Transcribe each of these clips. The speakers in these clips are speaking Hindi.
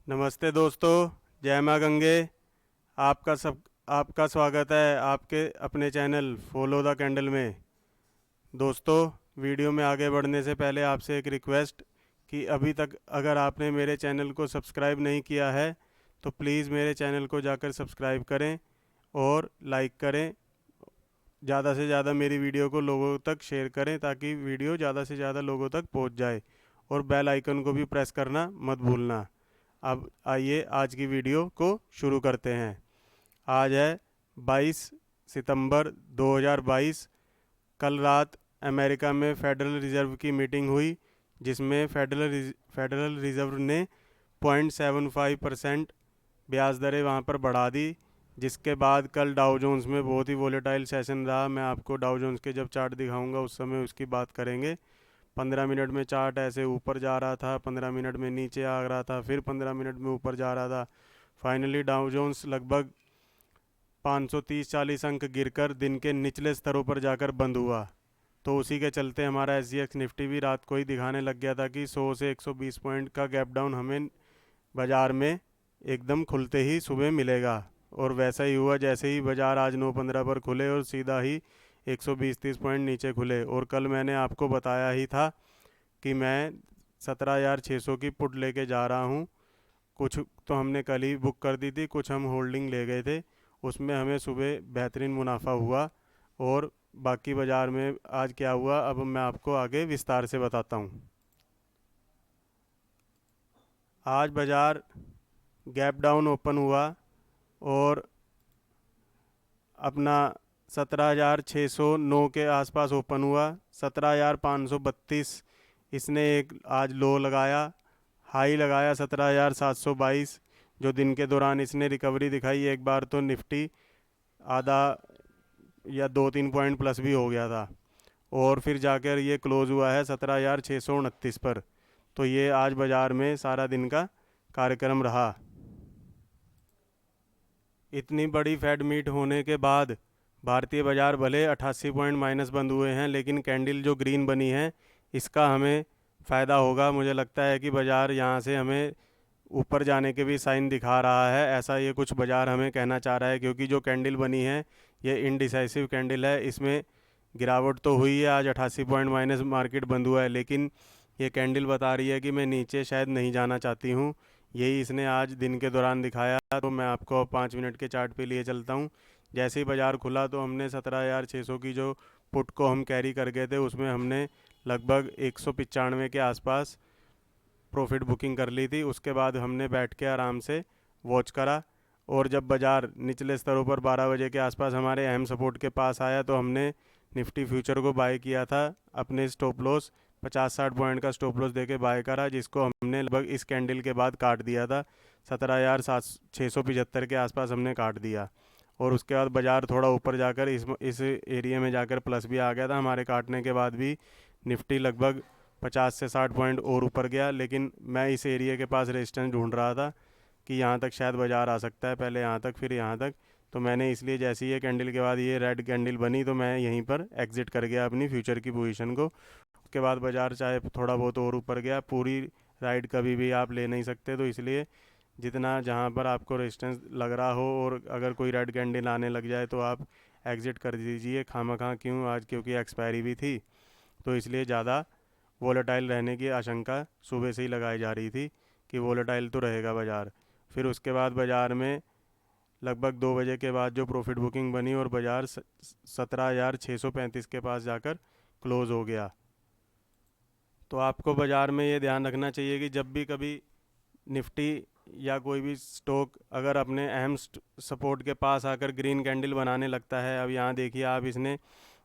नमस्ते दोस्तों, जय माँ गंगे। आपका स्वागत है आपके अपने चैनल फॉलो द कैंडल में। दोस्तों, वीडियो में आगे बढ़ने से पहले आपसे एक रिक्वेस्ट कि अभी तक अगर आपने मेरे चैनल को सब्सक्राइब नहीं किया है तो प्लीज़ मेरे चैनल को जाकर सब्सक्राइब करें और लाइक करें। ज़्यादा से ज़्यादा मेरी वीडियो को लोगों तक शेयर करें ताकि वीडियो ज़्यादा से ज़्यादा लोगों तक पहुंच जाए, और बेल आइकन को भी प्रेस करना मत भूलना। अब आइए आज की वीडियो को शुरू करते हैं। आज है 22 सितंबर 2022। कल रात अमेरिका में फेडरल रिजर्व की मीटिंग हुई, जिसमें फेडरल रिजर्व ने 0.75% ब्याज दरें वहाँ पर बढ़ा दी, जिसके बाद कल डाउ जोन्स में बहुत ही वोलेटाइल सेशन रहा। मैं आपको डाउ जोन्स के जब चार्ट दिखाऊंगा उस समय उसकी बात करेंगे। 15 मिनट में चार्ट ऐसे ऊपर जा रहा था, 15 मिनट में नीचे आ रहा था, फिर 15 मिनट में ऊपर जा रहा था। फाइनली डाउ जोन्स लगभग 530-40 अंक गिरकर दिन के निचले स्तरों पर जाकर बंद हुआ। तो उसी के चलते हमारा SGX निफ्टी भी रात को ही दिखाने लग गया था कि 100 से 120 पॉइंट का गैप डाउन हमें बाज़ार में एकदम खुलते ही सुबह मिलेगा। और वैसा ही हुआ, जैसे ही बाज़ार आज 9:15 पर खुले और सीधा ही 120-30 पॉइंट नीचे खुले। और कल मैंने आपको बताया ही था कि मैं 17,600 की पुट लेके जा रहा हूँ। कुछ तो हमने कल ही बुक कर दी थी, कुछ हम होल्डिंग ले गए थे। उसमें हमें सुबह बेहतरीन मुनाफा हुआ। और बाकी बाज़ार में आज क्या हुआ अब मैं आपको आगे विस्तार से बताता हूँ। आज बाज़ार गैप डाउन ओपन हुआ और अपना 17,609 के आसपास ओपन हुआ। 17,532 इसने एक आज लो लगाया। हाई लगाया 17,722, जो दिन के दौरान इसने रिकवरी दिखाई। एक बार तो निफ्टी आधा या 2-3 पॉइंट प्लस भी हो गया था, और फिर जाकर ये क्लोज़ हुआ है 17,629 पर। तो ये आज बाज़ार में सारा दिन का कार्यक्रम रहा। इतनी बड़ी फेड मीट होने के बाद भारतीय बाज़ार भले 88 पॉइंट माइनस बंद हुए हैं, लेकिन कैंडल जो ग्रीन बनी है इसका हमें फ़ायदा होगा। मुझे लगता है कि बाज़ार यहाँ से हमें ऊपर जाने के भी साइन दिखा रहा है, ऐसा ये कुछ बाज़ार हमें कहना चाह रहा है। क्योंकि जो कैंडल बनी है ये इनडिसाइसिव कैंडल है, इसमें गिरावट तो हुई है, आज 88 पॉइंट माइनस मार्केट बंद हुआ है, लेकिन ये कैंडल बता रही है कि मैं नीचे शायद नहीं जाना चाहती हूँ। यही इसने आज दिन के दौरान दिखाया। तो मैं आपको 5 मिनट के चार्ट पे लिए चलता हूँ। जैसे ही बाज़ार खुला तो हमने 17,600 की जो पुट को हम कैरी कर गए थे उसमें हमने लगभग 195 के आसपास प्रॉफिट बुकिंग कर ली थी। उसके बाद हमने बैठ के आराम से वॉच करा, और जब बाज़ार निचले स्तरों पर 12 बजे के आसपास हमारे अहम सपोर्ट के पास आया तो हमने निफ्टी फ्यूचर को बाय किया था। अपने स्टॉप लॉस 50-60 पॉइंट का स्टॉप लॉस देके बाय करा, जिसको हमने लगभग इस कैंडल के बाद काट दिया था। 17,675 के आसपास हमने काट दिया। और उसके बाद बाज़ार थोड़ा ऊपर जाकर इस एरिया में जाकर प्लस भी आ गया था। हमारे काटने के बाद भी निफ्टी लगभग 50 से 60 पॉइंट और ऊपर गया, लेकिन मैं इस एरिया के पास रेजिस्टेंस ढूंढ रहा था कि यहाँ तक शायद बाज़ार आ सकता है, पहले यहाँ तक फिर यहाँ तक। तो मैंने इसलिए जैसे ही ये कैंडल के बाद ये रेड कैंडल बनी तो मैं यहीं पर एग्ज़िट कर गया अपनी फ्यूचर की पोजीशन को। उसके बाद बाज़ार चाहे थोड़ा बहुत और ऊपर गया, पूरी राइड कभी भी आप ले नहीं सकते। तो इसलिए जितना जहाँ पर आपको रेजिस्टेंस लग रहा हो और अगर कोई रेड कैंडल आने लग जाए तो आप एग्ज़िट कर दीजिए। खामखा क्यों, आज क्योंकि एक्सपायरी भी थी तो इसलिए ज़्यादा वोलेटाइल रहने की आशंका सुबह से ही लगाई जा रही थी कि वोलेटाइल तो रहेगा बाज़ार। फिर उसके बाद बाज़ार में लगभग 2 बजे के बाद जो प्रॉफिट बुकिंग बनी और बाज़ार 17,635 के पास जाकर क्लोज़ हो गया। तो आपको बाज़ार में ये ध्यान रखना चाहिए कि जब भी कभी निफ्टी या कोई भी स्टॉक अगर अपने अहम सपोर्ट के पास आकर ग्रीन कैंडल बनाने लगता है, अब यहाँ देखिए आप, इसने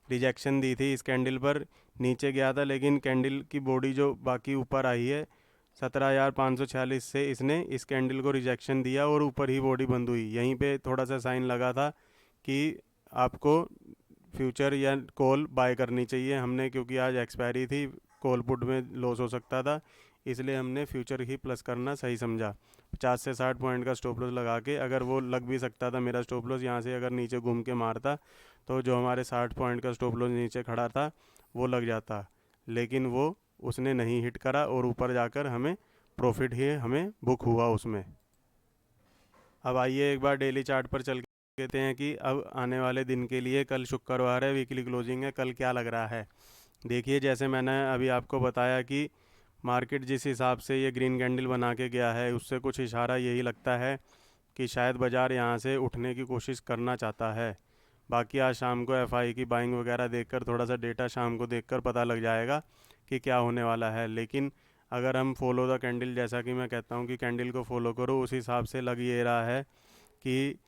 रिजेक्शन दी थी इस कैंडल पर, नीचे गया था लेकिन कैंडल की बॉडी जो बाकी ऊपर आई है 17,546 से, इसने इस कैंडल को रिजेक्शन दिया और ऊपर ही बॉडी बंद हुई। यहीं पे थोड़ा सा साइन लगा था कि आपको फ्यूचर या कॉल बाय करनी चाहिए। हमने क्योंकि आज एक्सपायरी थी, कॉल पुट में लॉस हो सकता था, इसलिए हमने फ्यूचर ही प्लस करना सही समझा। 50 से 60 पॉइंट का स्टॉप लॉस लगा के, अगर वो लग भी सकता था मेरा स्टॉप लॉस यहाँ से अगर नीचे घूम के मारता तो जो हमारे 60 पॉइंट का स्टॉप लॉस नीचे खड़ा था वो लग जाता, लेकिन वो उसने नहीं हिट करा और ऊपर जाकर हमें प्रॉफिट ही हमें बुक हुआ उसमें। अब आइए एक बार डेली चार्ट पर चल के कहते हैं कि अब आने वाले दिन के लिए, कल शुक्रवार है, वीकली क्लोजिंग है, कल क्या लग रहा है। देखिए, जैसे मैंने अभी आपको बताया कि मार्केट जिस हिसाब से ये ग्रीन कैंडल बना के गया है, उससे कुछ इशारा यही लगता है कि शायद बाज़ार यहाँ से उठने की कोशिश करना चाहता है। बाकी आज शाम को एफआई की बाइंग वगैरह देखकर, थोड़ा सा डेटा शाम को देखकर पता लग जाएगा कि क्या होने वाला है। लेकिन अगर हम फॉलो द कैंडल, जैसा कि मैं कहता हूँ कि कैंडल को फॉलो करो, उस हिसाब से लग ये रहा है कि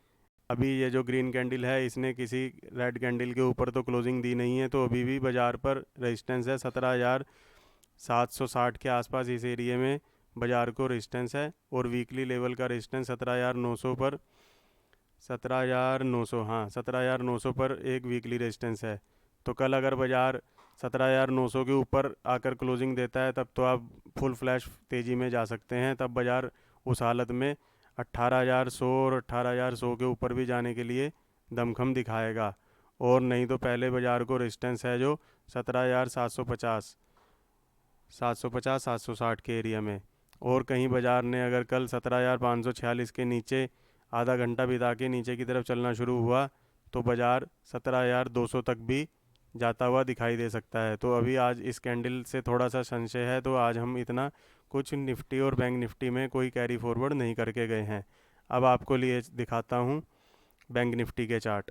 अभी ये जो ग्रीन कैंडल है, इसने किसी रेड कैंडल के ऊपर तो क्लोजिंग दी नहीं है, तो अभी भी बाज़ार पर रेजिस्टेंस है 17,760 के आसपास। इस एरिए में बाज़ार को रेजिस्टेंस है, और वीकली लेवल का रेजिस्टेंस 17,900 पर, 17,900, हाँ 17,900 पर एक वीकली रेजिस्टेंस है। तो कल अगर बाज़ार 17,900 के ऊपर आकर क्लोजिंग देता है, तब तो आप फुल फ्लैश तेज़ी में जा सकते हैं। तब बाज़ार उस हालत में 18,100 और 18,100 के ऊपर भी जाने के लिए दमखम दिखाएगा। और नहीं तो पहले बाज़ार को रेजिस्टेंस है जो 17,750, 750, 760 के एरिया में। और कहीं बाज़ार ने अगर कल 17,546 के नीचे आधा घंटा बिता के नीचे की तरफ चलना शुरू हुआ, तो बाज़ार 17,200 तक भी जाता हुआ दिखाई दे सकता है। तो अभी आज इस कैंडल से थोड़ा सा संशय है, तो आज हम इतना कुछ निफ्टी और बैंक निफ्टी में कोई कैरी फॉरवर्ड नहीं करके गए हैं। अब आपको लिए दिखाता हूँ बैंक निफ्टी के चार्ट।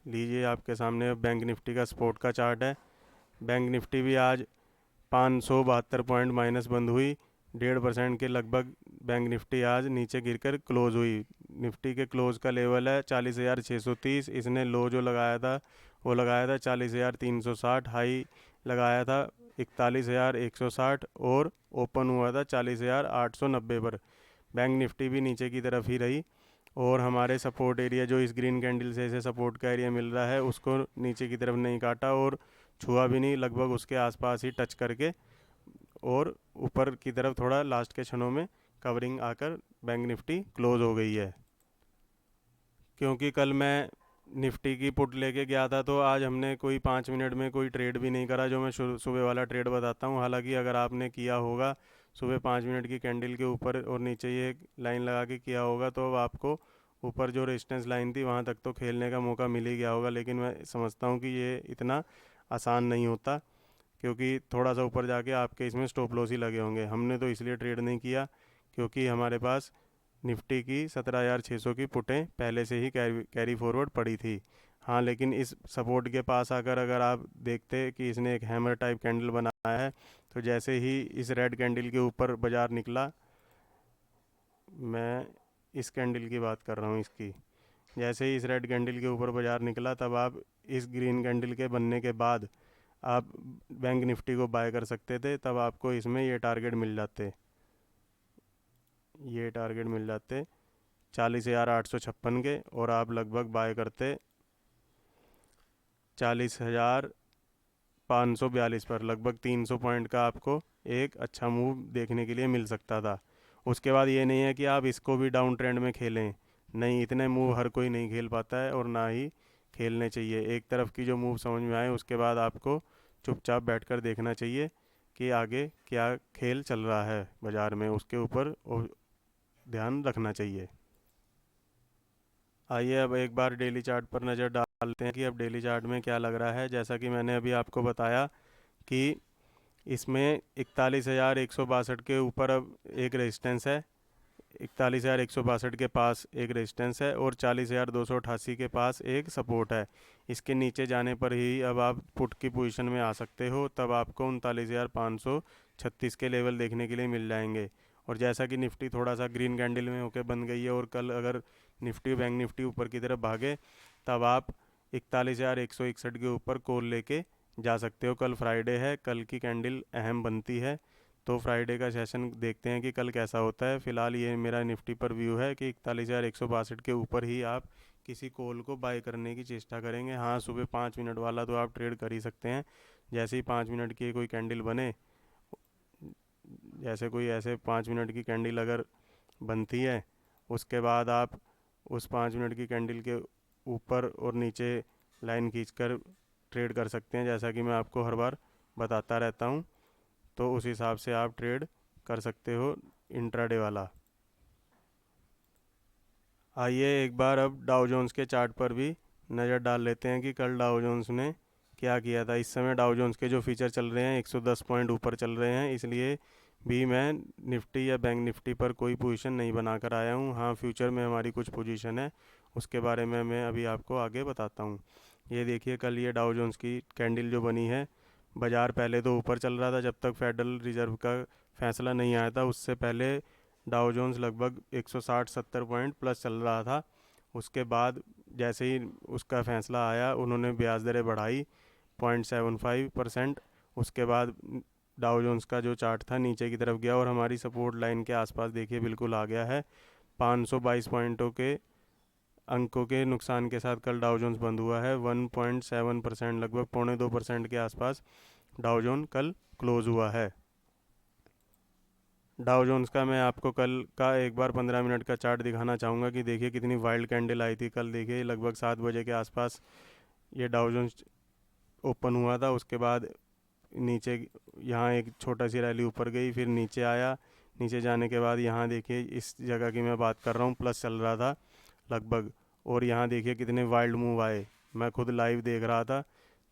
लीजिए, आपके सामने बैंक निफ्टी का स्पॉट का चार्ट है। बैंक निफ्टी भी आज 572 पॉइंट माइनस बंद हुई, 1.5% के लगभग बैंक निफ्टी आज नीचे गिरकर क्लोज हुई। निफ्टी के क्लोज का लेवल है 40,630। इसने लो जो लगाया था वो लगाया था 40,360, हाई लगाया था 41,160, और ओपन हुआ था 40,890 पर। बैंक निफ्टी भी नीचे की तरफ ही रही, और हमारे सपोर्ट एरिया जो इस ग्रीन कैंडल से इसे सपोर्ट का एरिया मिल रहा है, उसको नीचे की तरफ नहीं काटा और छुआ भी नहीं, लगभग उसके आसपास ही टच करके, और ऊपर की तरफ थोड़ा लास्ट के क्षणों में कवरिंग आकर बैंक निफ्टी क्लोज हो गई है। क्योंकि कल मैं निफ्टी की पुट लेके गया था, तो आज हमने कोई 5 मिनट में कोई ट्रेड भी नहीं करा, जो मैं सुबह वाला ट्रेड बताता हूँ। हालांकि अगर आपने किया होगा सुबह 5 मिनट की कैंडल के ऊपर और नीचे ये लाइन लगा के किया होगा, तो अब आपको ऊपर जो रेजिस्टेंस लाइन थी वहाँ तक तो खेलने का मौका मिल ही गया होगा। लेकिन मैं समझता हूँ कि ये इतना आसान नहीं होता, क्योंकि थोड़ा सा ऊपर जाके आपके इसमें स्टॉप लॉस ही लगे होंगे। हमने तो इसलिए ट्रेड नहीं किया क्योंकि हमारे पास निफ्टी की 17,600 की पुटें पहले से ही कैरी फॉरवर्ड पड़ी थी। हाँ, लेकिन इस सपोर्ट के पास आकर अगर आप देखते कि इसने एक हैमर टाइप कैंडल बनाया है, तो जैसे ही इस रेड कैंडल के ऊपर बाज़ार निकला, मैं इस कैंडल की बात कर रहा हूँ, इसकी, जैसे ही इस रेड कैंडल के ऊपर बाज़ार निकला, तब आप इस ग्रीन कैंडल के बनने के बाद आप बैंक निफ्टी को बाय कर सकते थे। तब आपको इसमें ये टारगेट मिल जाते 40,856 के, और आप लगभग बाय करते 40,542 पर। लगभग 300 पॉइंट का आपको एक अच्छा मूव देखने के लिए मिल सकता था। उसके बाद ये नहीं है कि आप इसको भी डाउन ट्रेंड में खेलें, नहीं, इतने मूव हर कोई नहीं खेल पाता है और ना ही खेलने चाहिए। एक तरफ की जो मूव समझ में आए, उसके बाद आपको चुपचाप बैठकर देखना चाहिए कि आगे क्या खेल चल रहा है बाज़ार में, उसके ऊपर ध्यान रखना चाहिए। आइए अब एक बार डेली चार्ट पर नज़र डालते हैं कि अब डेली चार्ट में क्या लग रहा है। जैसा कि मैंने अभी आपको बताया कि इसमें 41,162 के ऊपर अब एक रेजिस्टेंस है, 41,162 के पास एक रेजिस्टेंस है, और 40,288 के पास एक सपोर्ट है। इसके नीचे जाने पर ही अब आप पुट की पोजीशन में आ सकते हो, तब आपको 39,536 के लेवल देखने के लिए मिल जाएंगे। और जैसा कि निफ्टी थोड़ा सा ग्रीन कैंडल में होकर बन गई है, और कल अगर निफ्टी बैंक निफ्टी ऊपर की तरफ भागे, तब आप 41,161 के ऊपर कॉल लेके जा सकते हो। कल फ्राइडे है, कल की कैंडल अहम बनती है, तो फ्राइडे का सेशन देखते हैं कि कल कैसा होता है। फ़िलहाल ये मेरा निफ्टी पर व्यू है कि 41,162 के ऊपर ही आप किसी कॉल को बाय करने की चेष्टा करेंगे। हाँ, सुबह 5 मिनट वाला तो आप ट्रेड कर ही सकते हैं। जैसे ही 5 मिनट की कोई कैंडल बने, जैसे कोई ऐसे 5 मिनट की कैंडल अगर बनती है, उसके बाद आप उस 5 मिनट की कैंडल के ऊपर और नीचे लाइन खींचकर ट्रेड कर सकते हैं, जैसा कि मैं आपको हर बार बताता रहता हूँ। तो उस हिसाब से आप ट्रेड कर सकते हो इंट्राडे वाला। आइए एक बार अब डाउ जोन्स के चार्ट पर भी नज़र डाल लेते हैं कि कल डाउ जोन्स ने क्या किया था। इस समय डाउ जोन्स के जो फीचर चल रहे हैं 110 पॉइंट ऊपर चल रहे हैं, इसलिए भी मैं निफ्टी या बैंक निफ्टी पर कोई पोजीशन नहीं बनाकर आया हूँ। हाँ, फ्यूचर में हमारी कुछ पोजीशन है, उसके बारे में मैं अभी आपको आगे बताता हूँ। ये देखिए, कल ये डाउ जोन्स की कैंडल जो बनी है, बाज़ार पहले तो ऊपर चल रहा था जब तक फेडरल रिजर्व का फैसला नहीं आया था। उससे पहले डाउ जोन्स लगभग 160-70 पॉइंट प्लस चल रहा था। उसके बाद जैसे ही उसका फैसला आया, उन्होंने ब्याज दरें बढ़ाई 0.75%। उसके बाद डाउ जोन्स का जो चार्ट था नीचे की तरफ गया और हमारी सपोर्ट लाइन के आसपास देखिए बिल्कुल आ गया है। 522 पॉइंटों के अंकों के नुकसान के साथ कल डाउ जोन्स बंद हुआ है। 1.7%, लगभग 0.25% के आसपास डाउ जोन कल क्लोज हुआ है। डाउ जोन्स का मैं आपको कल का एक बार 15 मिनट का चार्ट दिखाना चाहूँगा कि देखिए कितनी वाइल्ड कैंडल आई थी कल। देखिए लगभग 7 बजे के आसपास ये डाउ जोन्स ओपन हुआ था। उसके बाद नीचे यहाँ एक छोटा सी रैली ऊपर गई, फिर नीचे आया। नीचे जाने के बाद यहाँ देखिए इस जगह की मैं बात कर रहा हूँ, प्लस चल रहा था लगभग। और यहाँ देखिए कितने वाइल्ड मूव आए, मैं खुद लाइव देख रहा था।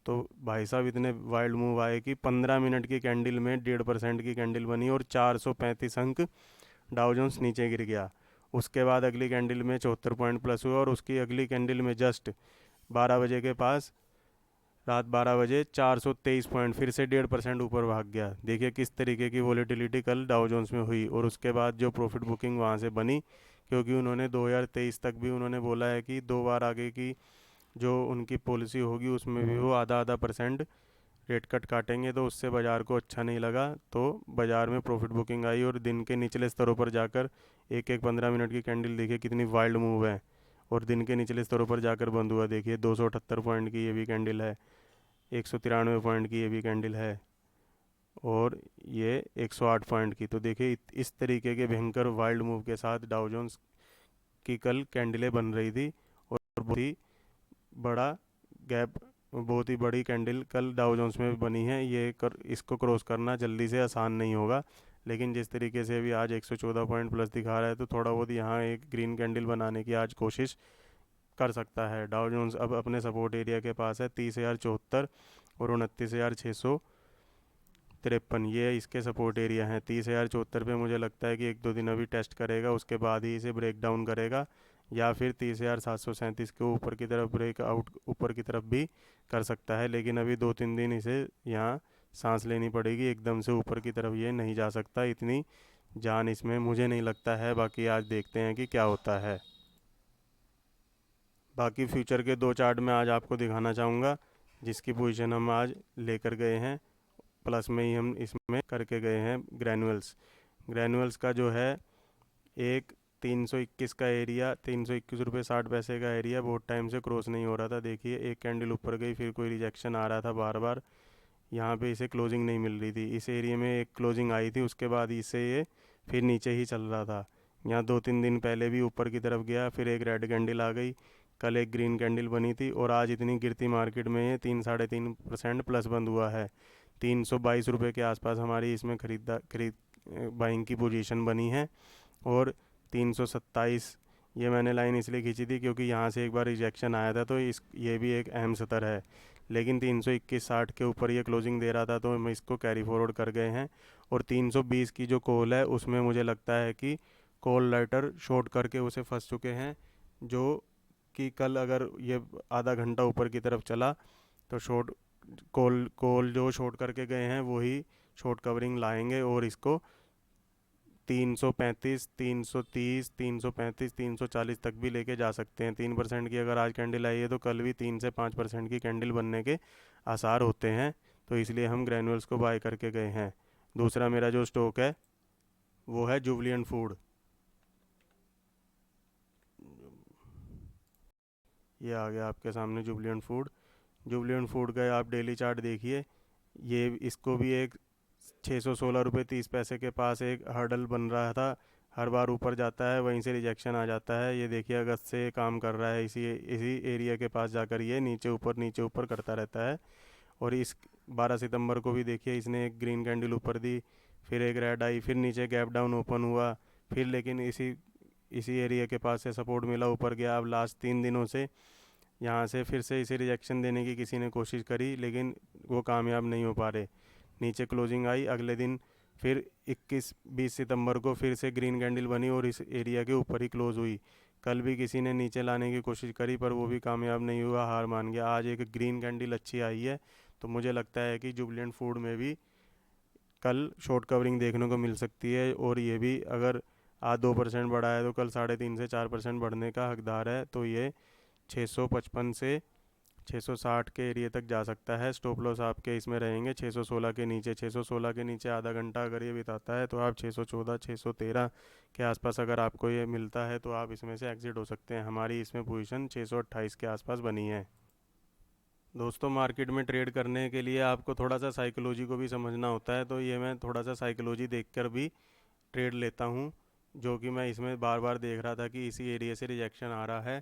तो भाई साहब इतने वाइल्ड मूव आए कि 15 मिनट की कैंडल में 1.5% की कैंडल बनी और 435 अंक डाउ जोन्स नीचे गिर गया। उसके बाद अगली कैंडल में 74 पॉइंट प्लस हुआ और उसकी अगली कैंडल में जस्ट 12 बजे के पास, रात 12 बजे 423 पॉइंट फिर से 1.5% ऊपर भाग गया। देखिए किस तरीके की वॉलेटिलिटी कल डाउ जोन्स में हुई। और उसके बाद जो प्रॉफिट बुकिंग वहाँ से बनी, क्योंकि उन्होंने 2023 तक भी उन्होंने बोला है कि 2 बार आगे की जो उनकी पॉलिसी होगी उसमें भी वो आधा आधा परसेंट रेट कट काटेंगे। तो उससे बाज़ार को अच्छा नहीं लगा, तो बाज़ार में प्रॉफिट बुकिंग आई और दिन के निचले स्तरों पर जाकर एक एक 15 मिनट की कैंडल देखिए कितनी वाइल्ड मूव है। और दिन के निचले स्तरों पर जाकर बंद हुआ। देखिए 278 पॉइंट की ये भी कैंडल है, 193 पॉइंट की ये भी कैंडल है और ये 108 पॉइंट की। तो देखिए इस तरीके के भयंकर वाइल्ड मूव के साथ डाउ जोन्स की कल कैंडलें बन रही थी। और बहुत ही बड़ा गैप, बहुत ही बड़ी कैंडल कल डाउ जोन्स में बनी है। इसको क्रॉस करना जल्दी से आसान नहीं होगा, लेकिन जिस तरीके से अभी आज 114 पॉइंट प्लस दिखा रहा है, तो थोड़ा बहुत यहाँ एक ग्रीन कैंडल बनाने की आज कोशिश कर सकता है। डाउ जोन्स अब अपने सपोर्ट एरिया के पास है 30,074 और 29,653, ये इसके सपोर्ट एरिया हैं। 30,074 पे मुझे लगता है कि 1-2 दिन अभी टेस्ट करेगा, उसके बाद ही इसे ब्रेक डाउन करेगा, या फिर 30,737 के ऊपर की तरफ ब्रेक आउट ऊपर की तरफ भी कर सकता है। लेकिन अभी 2-3 दिन इसे यहाँ सांस लेनी पड़ेगी, एकदम से ऊपर की तरफ ये नहीं जा सकता, इतनी जान इसमें मुझे नहीं लगता है। बाकी आज देखते हैं कि क्या होता है। बाकी फ्यूचर के 2 चार्ट मैं आज आपको दिखाना चाहूँगा, जिसकी पोजीशन हम आज लेकर गए हैं। प्लस में ही हम इसमें करके गए हैं ग्रैनुअल्स। ग्रैनुअल्स का जो है एक 321 का एरिया, 321 रुपये 60 पैसे का एरिया बहुत टाइम से क्रॉस नहीं हो रहा था। देखिए एक कैंडल ऊपर गई, फिर कोई रिजेक्शन आ रहा था बार बार, यहाँ पे इसे क्लोजिंग नहीं मिल रही थी। इस एरिया में एक क्लोजिंग आई थी, उसके बाद इसे ये फिर नीचे ही चल रहा था। यहाँ 2-3 दिन पहले भी ऊपर की तरफ गया, फिर एक रेड कैंडल आ गई, कल एक ग्रीन कैंडल बनी थी और आज इतनी गिरती मार्केट में ये 3-3.5% प्लस बंद हुआ है। 322 रुपये के आसपास हमारी इसमें खरीद बाइंग की पोजीशन बनी है। और 327, ये मैंने लाइन इसलिए खींची थी क्योंकि यहाँ से एक बार रिजेक्शन आया था, तो ये भी एक अहम सतर है। लेकिन 321.60 के ऊपर ये क्लोजिंग दे रहा था, तो हम इसको कैरी फॉरवर्ड कर गए हैं। और 320 की जो कॉल है उसमें मुझे लगता है कि कॉल राइटर शॉर्ट करके उसे फंस चुके हैं, जो कि कल अगर ये आधा घंटा ऊपर की तरफ चला तो शॉर्ट कॉल जो शॉर्ट करके गए हैं वही शॉर्ट कवरिंग लाएंगे और इसको 335, 330, 335, 340 तक भी लेके जा सकते हैं। 3% की अगर आज कैंडल आई है तो कल भी 3 से 5% की कैंडल बनने के आसार होते हैं। तो इसलिए हम ग्रैनुअल्स को बाय करके गए हैं। दूसरा मेरा जो स्टॉक है वो है जुबलियन फूड। ये आ गया आपके सामने जुबलियन फूड। जुबलियन फूड का आप डेली चार्ट देखिए, ये इसको भी एक 616 रुपये 30 पैसे के पास एक हर्डल बन रहा था। हर बार ऊपर जाता है, वहीं से रिजेक्शन आ जाता है। ये देखिए अगस्त से काम कर रहा है इसी इसी एरिया के पास जाकर, ये नीचे ऊपर करता रहता है। और इस 12 सितंबर को भी देखिए इसने एक ग्रीन कैंडल ऊपर दी, फिर एक रेड आई, फिर नीचे गैप डाउन ओपन हुआ, फिर लेकिन इसी इसी एरिया के पास से सपोर्ट मिला, ऊपर गया। अब लास्ट 3 दिनों से यहाँ से फिर से इसे रिजेक्शन देने की किसी ने कोशिश करी, लेकिन वो कामयाब नहीं हो पा रहे। नीचे क्लोजिंग आई अगले दिन, फिर 21-20 सितंबर को फिर से ग्रीन कैंडल बनी और इस एरिया के ऊपर ही क्लोज हुई। कल भी किसी ने नीचे लाने की कोशिश करी पर वो भी कामयाब नहीं हुआ, हार मान गया। आज एक ग्रीन कैंडल अच्छी आई है, तो मुझे लगता है कि जुबिलेंट फूड में भी कल शॉर्ट कवरिंग देखने को मिल सकती है। और ये भी अगर आज 2% बढ़ा है तो कल 3.5 से 4% बढ़ने का हकदार है। तो ये 655 से 660 के एरिया तक जा सकता है। स्टॉप लॉस आपके इसमें रहेंगे 616 के नीचे। 616 के नीचे आधा घंटा अगर ये बिताता है तो आप 614 613 के आसपास अगर आपको ये मिलता है तो आप इसमें से एग्जिट हो सकते हैं। हमारी इसमें पोजीशन 628 के आसपास बनी है। दोस्तों, मार्केट में ट्रेड करने के लिए आपको थोड़ा सा साइकोलॉजी को भी समझना होता है, तो ये मैं थोड़ा सा साइकोलॉजी देखकर भी ट्रेड लेता हूँ। जो कि मैं इसमें बार बार देख रहा था कि इसी एरिया से रिजेक्शन आ रहा है,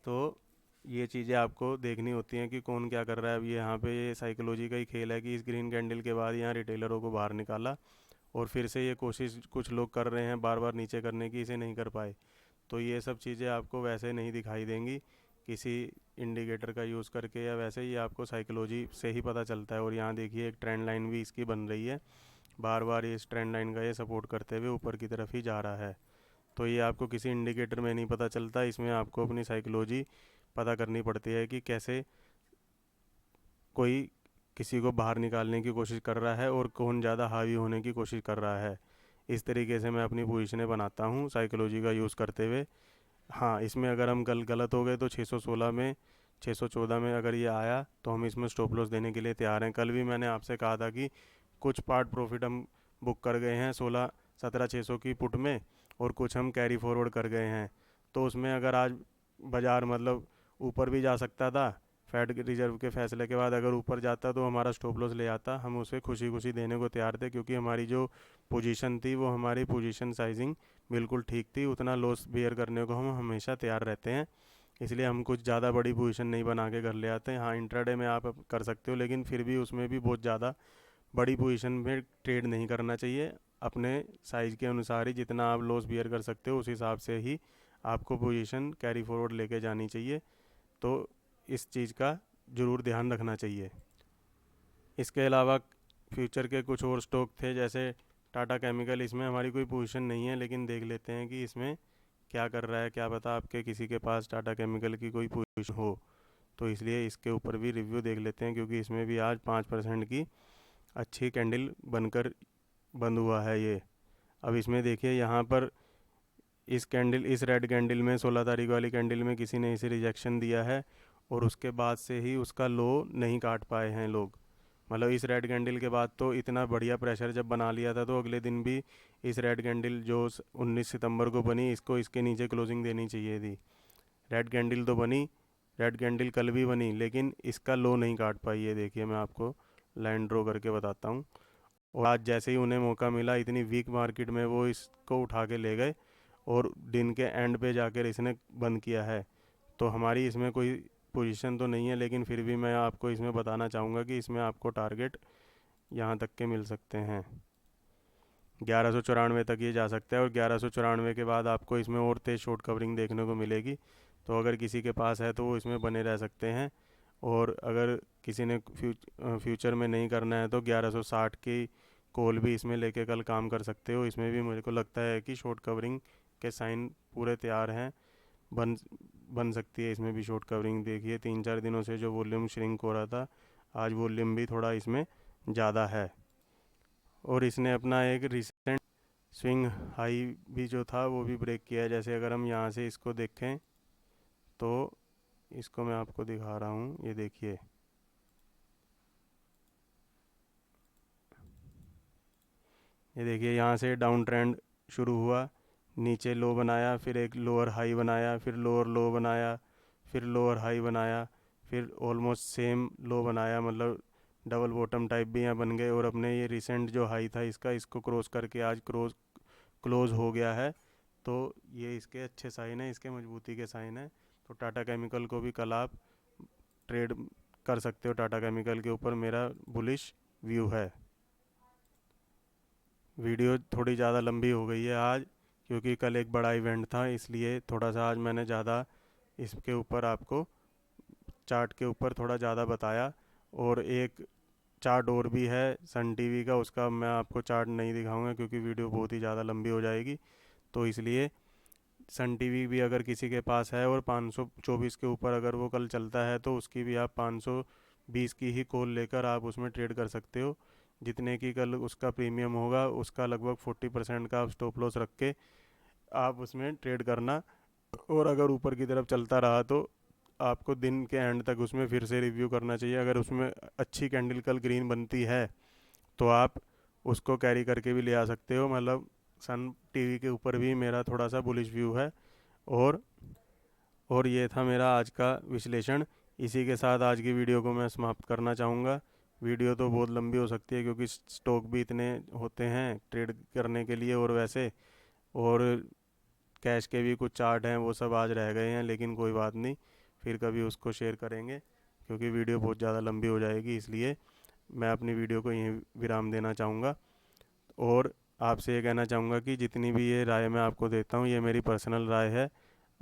तो ये चीज़ें आपको देखनी होती हैं कि कौन क्या कर रहा है। अब ये यहाँ पे ये साइकोलॉजी का ही खेल है कि इस ग्रीन कैंडल के बाद यहाँ रिटेलरों को बाहर निकाला और फिर से ये कोशिश कुछ लोग कर रहे हैं बार बार नीचे करने की, इसे नहीं कर पाए। तो ये सब चीज़ें आपको वैसे नहीं दिखाई देंगी किसी इंडिकेटर का यूज़ करके, या वैसे ही आपको साइकोलॉजी से ही पता चलता है। और यहाँ देखिए एक ट्रेंड लाइन भी इसकी बन रही है, बार बार ये इस ट्रेंड लाइन का ये सपोर्ट करते हुए ऊपर की तरफ ही जा रहा है। तो ये आपको किसी इंडिकेटर में नहीं पता चलता, इसमें आपको अपनी साइकोलॉजी पता करनी पड़ती है कि कैसे कोई किसी को बाहर निकालने की कोशिश कर रहा है और कौन ज़्यादा हावी होने की कोशिश कर रहा है। इस तरीके से मैं अपनी पोजीशनें बनाता हूँ साइकोलॉजी का यूज़ करते हुए। हाँ, इसमें अगर हम कल गलत हो गए तो 616 में 614 में अगर ये आया तो हम इसमें स्टॉप लॉस देने के लिए तैयार हैं। कल भी मैंने आपसे कहा था कि कुछ पार्ट प्रॉफिट हम बुक कर गए हैं 16-17-600 की पुट में, और कुछ हम कैरी फॉरवर्ड कर गए हैं। तो उसमें अगर आज बाज़ार मतलब ऊपर भी जा सकता था, फेड रिजर्व के फैसले के बाद अगर ऊपर जाता तो हमारा स्टॉप लॉस ले आता, हम उसे खुशी खुशी देने को तैयार थे, क्योंकि हमारी जो पोजीशन थी वो हमारी पोजीशन साइजिंग बिल्कुल ठीक थी। उतना लॉस बियर करने को हम हमेशा तैयार रहते हैं, इसलिए हम कुछ ज़्यादा बड़ी पोजीशन नहीं बना के घर ले आते हैं। हाँ, इंट्राडे में आप कर सकते हो, लेकिन फिर भी उसमें भी बहुत ज़्यादा बड़ी पोजीशन में ट्रेड नहीं करना चाहिए। अपने साइज़ के अनुसार ही जितना आप लॉस बियर कर सकते हो उस हिसाब से ही आपको पोजीशन कैरी फॉरवर्ड लेके जानी चाहिए। तो इस चीज़ का ज़रूर ध्यान रखना चाहिए। इसके अलावा फ्यूचर के कुछ और स्टॉक थे जैसे टाटा केमिकल, इसमें हमारी कोई पोजीशन नहीं है, लेकिन देख लेते हैं कि इसमें क्या कर रहा है। क्या पता आपके किसी के पास टाटा केमिकल की कोई पोजीशन हो, तो इसलिए इसके ऊपर भी रिव्यू देख लेते हैं, क्योंकि इसमें भी आज 5% की अच्छी कैंडल बनकर बंद हुआ है ये। अब इसमें देखिए यहाँ पर इस रेड कैंडल में 16 तारीख वाली कैंडल में किसी ने इसे रिजेक्शन दिया है, और उसके बाद से ही उसका लो नहीं काट पाए हैं लोग। मतलब इस रेड कैंडल के बाद तो इतना बढ़िया प्रेशर जब बना लिया था, तो अगले दिन भी इस रेड कैंडल जो 19 सितंबर को बनी, इसको इसके नीचे क्लोजिंग देनी चाहिए थी। रेड कैंडल तो बनी, रेड कैंडल कल भी बनी, लेकिन इसका लो नहीं काट पाई। ये देखिए मैं आपको लाइन ड्रॉ करके बताता हूँ। और आज जैसे ही उन्हें मौका मिला इतनी वीक मार्केट में वो इसको उठा के ले गए, और दिन के एंड पे जाकर इसने बंद किया है। तो हमारी इसमें कोई पोजीशन तो नहीं है, लेकिन फिर भी मैं आपको इसमें बताना चाहूँगा कि इसमें आपको टारगेट यहाँ तक के मिल सकते हैं, 1194 तक ये जा सकता है। और 1194 के बाद आपको इसमें और तेज़ शॉर्ट कवरिंग देखने को मिलेगी। तो अगर किसी के पास है तो वो इसमें बने रह सकते हैं, और अगर किसी ने फ्यूचर में नहीं करना है तो 1160 की कॉल भी इसमें लेके कल काम कर सकते हो। इसमें भी मुझे को लगता है कि शॉर्ट कवरिंग के साइन पूरे तैयार हैं, बन बन सकती है इसमें भी शॉर्ट कवरिंग। देखिए 3-4 दिनों से जो वॉल्यूम श्रिंक हो रहा था, आज वॉल्यूम भी थोड़ा इसमें ज़्यादा है। और इसने अपना एक रिसेंट स्विंग हाई भी जो था वो भी ब्रेक किया है। जैसे अगर हम यहाँ से इसको देखें तो इसको मैं आपको दिखा रहा हूँ, ये देखिए यहाँ से डाउन ट्रेंड शुरू हुआ, नीचे लो बनाया, फिर एक लोअर हाई बनाया, फिर लोअर लो बनाया, फिर लोअर हाई बनाया, फिर ऑलमोस्ट सेम लो बनाया, मतलब डबल बॉटम टाइप भी यहाँ बन गए। और अपने ये रिसेंट जो हाई था इसका, इसको क्रॉस करके आज क्लोज हो गया है। तो ये इसके अच्छे साइन है, इसके मजबूती के साइन है। तो टाटा केमिकल को भी कल आप ट्रेड कर सकते हो। टाटा केमिकल के ऊपर मेरा बुलिश व्यू है। वीडियो थोड़ी ज़्यादा लंबी हो गई है आज, क्योंकि कल एक बड़ा इवेंट था, इसलिए थोड़ा सा आज मैंने ज़्यादा इसके ऊपर आपको चार्ट के ऊपर थोड़ा ज़्यादा बताया। और एक चार्ट और भी है सन टीवी का, उसका मैं आपको चार्ट नहीं दिखाऊंगा क्योंकि वीडियो बहुत ही ज़्यादा लंबी हो जाएगी। तो इसलिए सन टीवी भी अगर किसी के पास है और 524 के ऊपर अगर वो कल चलता है तो उसकी भी आप 520 की ही कॉल लेकर आप उसमें ट्रेड कर सकते हो। जितने की कल उसका प्रीमियम होगा उसका लगभग 40% का आप स्टॉप लॉस रख के आप उसमें ट्रेड करना। और अगर ऊपर की तरफ चलता रहा तो आपको दिन के एंड तक उसमें फिर से रिव्यू करना चाहिए। अगर उसमें अच्छी कैंडल कल ग्रीन बनती है तो आप उसको कैरी करके भी ले आ सकते हो। मतलब सन टीवी के ऊपर भी मेरा थोड़ा सा बुलिश व्यू है। और और ये था मेरा आज का विश्लेषण। इसी के साथ आज की वीडियो को मैं समाप्त करना चाहूँगा। वीडियो तो बहुत लंबी हो सकती है क्योंकि स्टॉक भी इतने होते हैं ट्रेड करने के लिए, और वैसे और कैश के भी कुछ चार्ट हैं वो सब आज रह गए हैं, लेकिन कोई बात नहीं, फिर कभी उसको शेयर करेंगे क्योंकि वीडियो बहुत ज़्यादा लंबी हो जाएगी। इसलिए मैं अपनी वीडियो को यहीं विराम देना चाहूँगा। और आपसे ये कहना चाहूँगा कि जितनी भी ये राय मैं आपको देता हूँ ये मेरी पर्सनल राय है,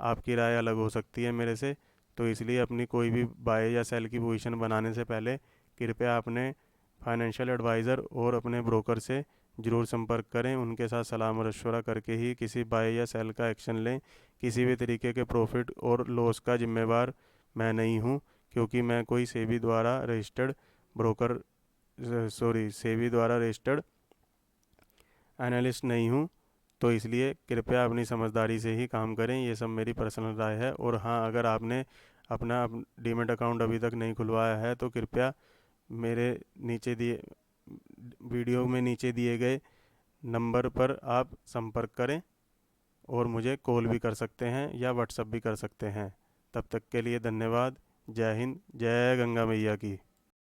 आपकी राय अलग हो सकती है मेरे से। तो इसलिए अपनी कोई भी बाय या सेल की पोजीशन बनाने से पहले कृपया अपने फाइनेंशियल एडवाइज़र और अपने ब्रोकर से ज़रूर संपर्क करें। उनके साथ सलाह मशवरा करके ही किसी बाय या सेल का एक्शन लें। किसी भी तरीके के प्रॉफिट और लॉस का जिम्मेवार मैं नहीं हूँ, क्योंकि मैं कोई सेबी द्वारा रजिस्टर्ड ब्रोकर सेबी द्वारा रजिस्टर्ड एनालिस्ट नहीं हूँ। तो इसलिए कृपया अपनी समझदारी से ही काम करें। ये सब मेरी पर्सनल राय है। और हाँ, अगर आपने अपना डीमेट अकाउंट अभी तक नहीं खुलवाया है तो कृपया मेरे नीचे दिए वीडियो में नीचे दिए गए नंबर पर आप संपर्क करें और मुझे कॉल भी कर सकते हैं या व्हाट्सएप भी कर सकते हैं। तब तक के लिए धन्यवाद। जय हिंद, जय गंगा मैया की।